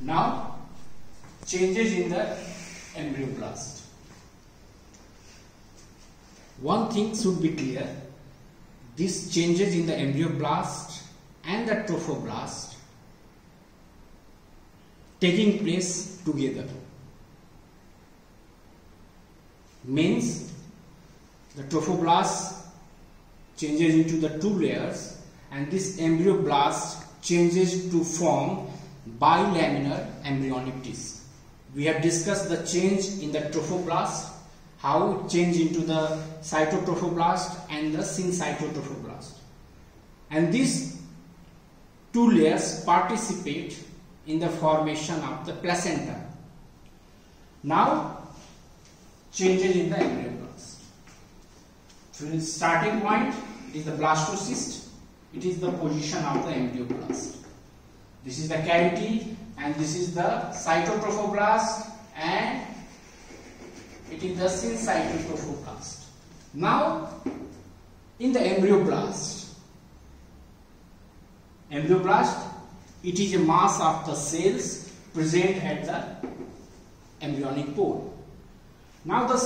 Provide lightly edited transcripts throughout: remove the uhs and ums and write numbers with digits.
Now, changes in the embryoblast. One thing should be clear. These changes in the embryoblast and the trophoblast taking place together means the trophoblast changes into the two layers and this embryoblast changes to form bilaminar embryonic disc. We have discussed the change in the trophoblast, how it changes into the cytotrophoblast and the syncytotrophoblast. And these two layers participate in the formation of the placenta. Now, changes in the embryoblast. So, the starting point is the blastocyst. It is the position of the embryoblast. This is the cavity and this is the cytotrophoblast and it is the syncytotrophoblast. Now, in the embryoblast, it is a mass of the cells present at the embryonic pole. Now, the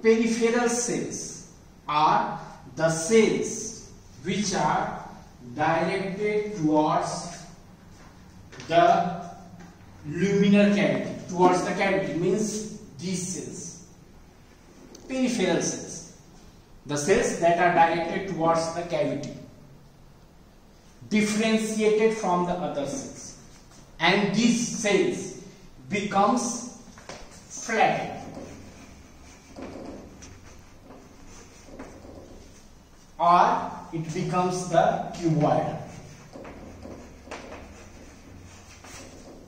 peripheral cells are the cells which are directed towards the luminal cavity, towards the cavity means these cells, peripheral cells, the cells that are directed towards the cavity, differentiated from the other cells, and these cells becomes flattened. Or it becomes the cuboidal.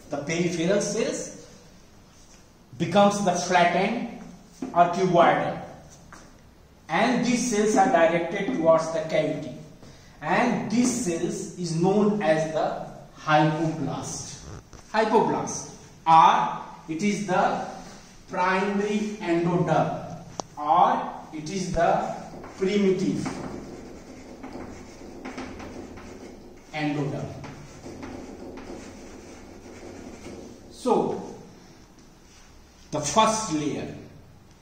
The peripheral cells becomes the flattened or cuboidal, and these cells are directed towards the cavity, and these cells is known as the hypoblast. Hypoblast, or it is the primary endoderm, or it is the primitive endoderm. So, the first layer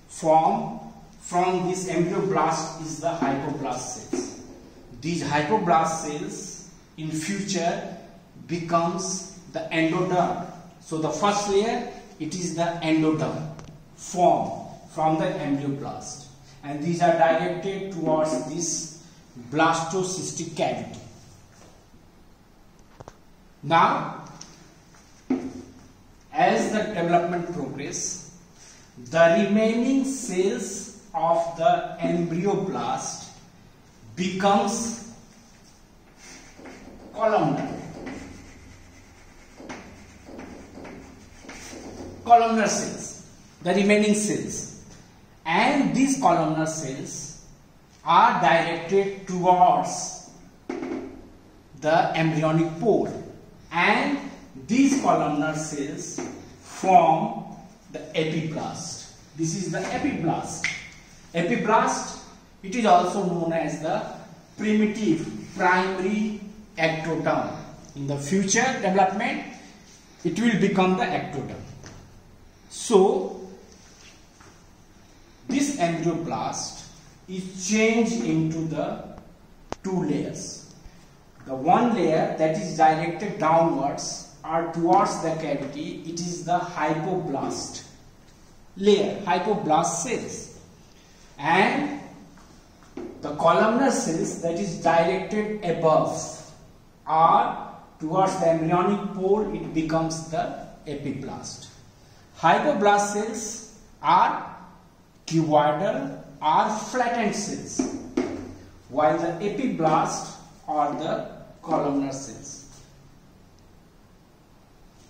formed from this embryoblast is the hypoblast cells. These hypoblast cells in future becomes the endoderm. So, the first layer, it is the endoderm formed from the embryoblast, and these are directed towards this blastocystic cavity. Now, as the development progresses, the remaining cells of the embryoblast becomes columnar. Columnar cells, the remaining cells, and these columnar cells are directed towards the embryonic pole, and these columnar cells form the epiblast. This is the epiblast. Epiblast, it is also known as the primitive primary ectoderm. In the future development, it will become the ectoderm. So, this embryoblast is changed into the two layers. The one layer that is directed downwards or towards the cavity, it is the hypoblast layer, hypoblast cells, and the columnar cells that is directed above or towards the embryonic pole, it becomes the epiblast. Hypoblast cells are cuboidal or flattened cells, while the epiblast are the columnar cells.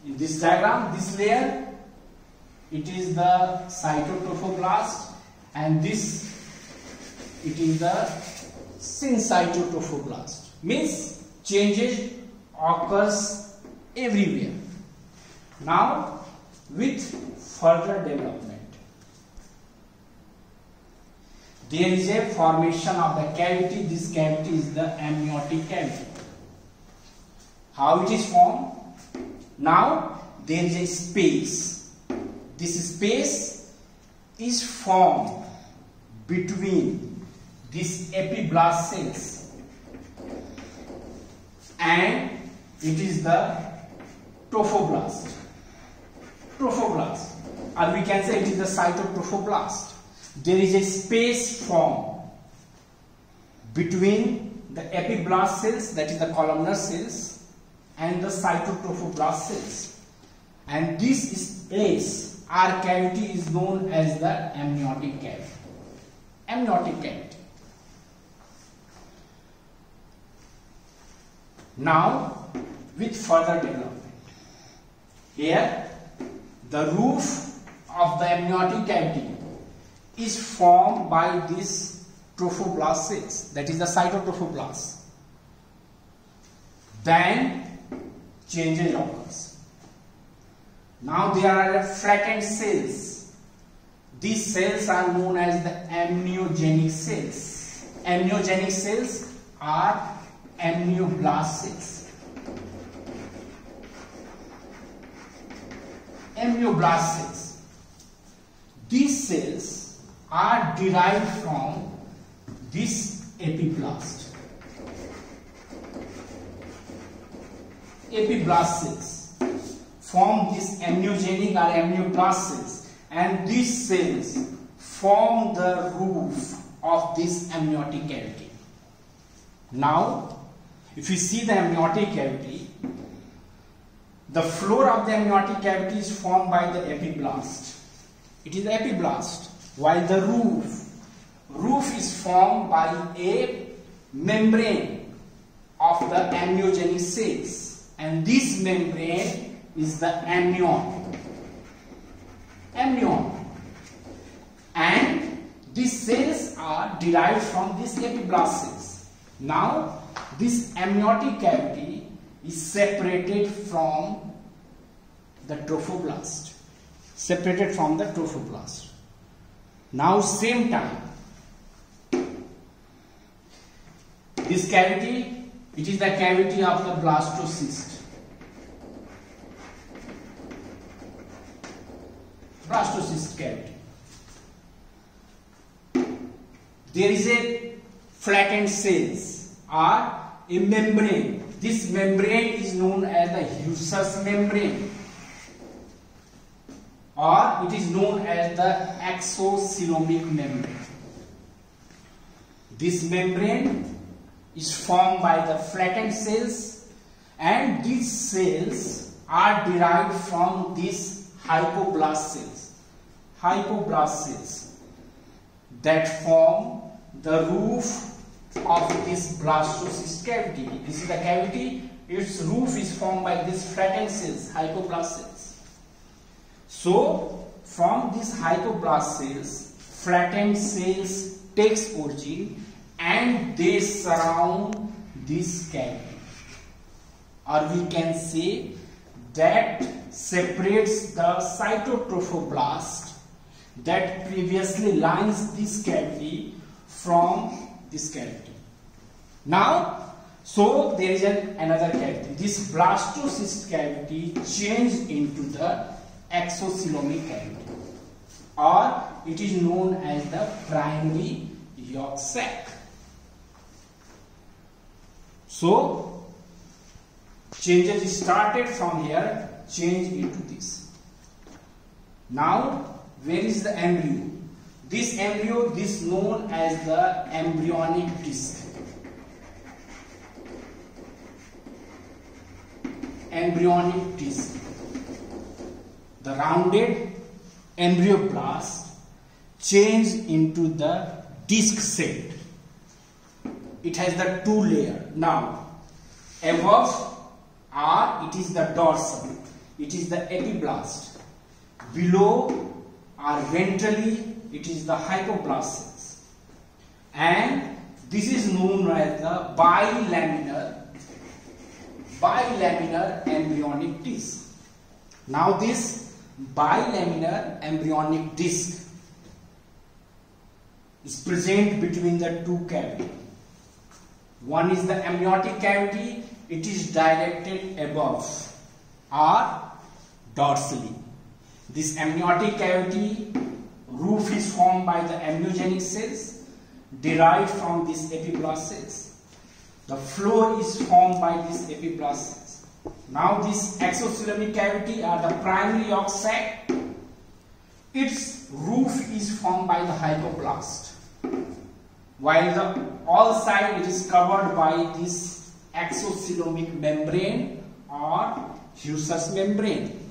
In this diagram, this layer, it is the cytotrophoblast, and this, it is the syncytotrophoblast. Means changes occurs everywhere. Now, with further development, there is a formation of the cavity. This cavity is the amniotic cavity. How it is formed? Now, there is a space. This space is formed between this epiblast cells and it is the trophoblast. Or we can say it is the cytotrophoblast. There is a space formed between the epiblast cells, that is the columnar cells, and the cytotrophoblast cells. And this space or cavity is known as the amniotic cavity. Amniotic cavity. Now, with further development, here the roof of the amniotic cavity is formed by these trophoblast cells, that is the cytotrophoblast. Then changes occurs. Now there are flattened cells. These cells are known as the amniogenic cells. Amniogenic cells are amnioblast cells. Amnioblast cells. These cells are derived from this epiblast. Epiblast cells form these amniogenic or amnioblast cells, and these cells form the roof of this amniotic cavity. Now, if you see the amniotic cavity, the floor of the amniotic cavity is formed by the epiblast. It is the epiblast, while the roof is formed by a membrane of the amniogenic cells, and this membrane is the amnion. And these cells are derived from these epiblast cells. Now, this amniotic cavity is separated from the trophoblast. Now, same time, this cavity, it is the cavity of the blastocyst. Blastocyst cavity. There is a flattened cells or a membrane. This membrane is known as the Husser's membrane, or it is known as the exocoelomic membrane. This membrane is formed by the flattened cells, and these cells are derived from these hypoblast cells that form the roof of this blastocyst cavity. This is the cavity, its roof is formed by these flattened cells, hypoblast cells. So, from these hypoblast cells, flattened cells takes origin and they surround this cavity. Or we can say that separates the cytotrophoblast that previously lines this cavity from this cavity. Now, so there is another cavity. This blastocyst cavity changed into the exocoelomic cavity, or it is known as the primary yolk sac. So, changes started from here, change into this. Now, where is the embryo? This embryo is known as the embryonic disc. Embryonic disc. The rounded embryoblast changed into the disc set. It has the two layers. Now, above it is the dorsum. It is the epiblast. Below or ventrally, it is the hypoblast cells. And this is known as the bilaminar embryonic disc. Now this bilaminar embryonic disc is present between the two cavities. One is the amniotic cavity, it is directed above, or dorsally. This amniotic cavity roof is formed by the amniogenic cells derived from these epiblast cells. The floor is formed by these epiblast cells. Now this exocoelomic cavity are the primary yolk sac. Its roof is formed by the hypoblast, while the all side it is covered by this exocoelomic membrane or Husser's membrane.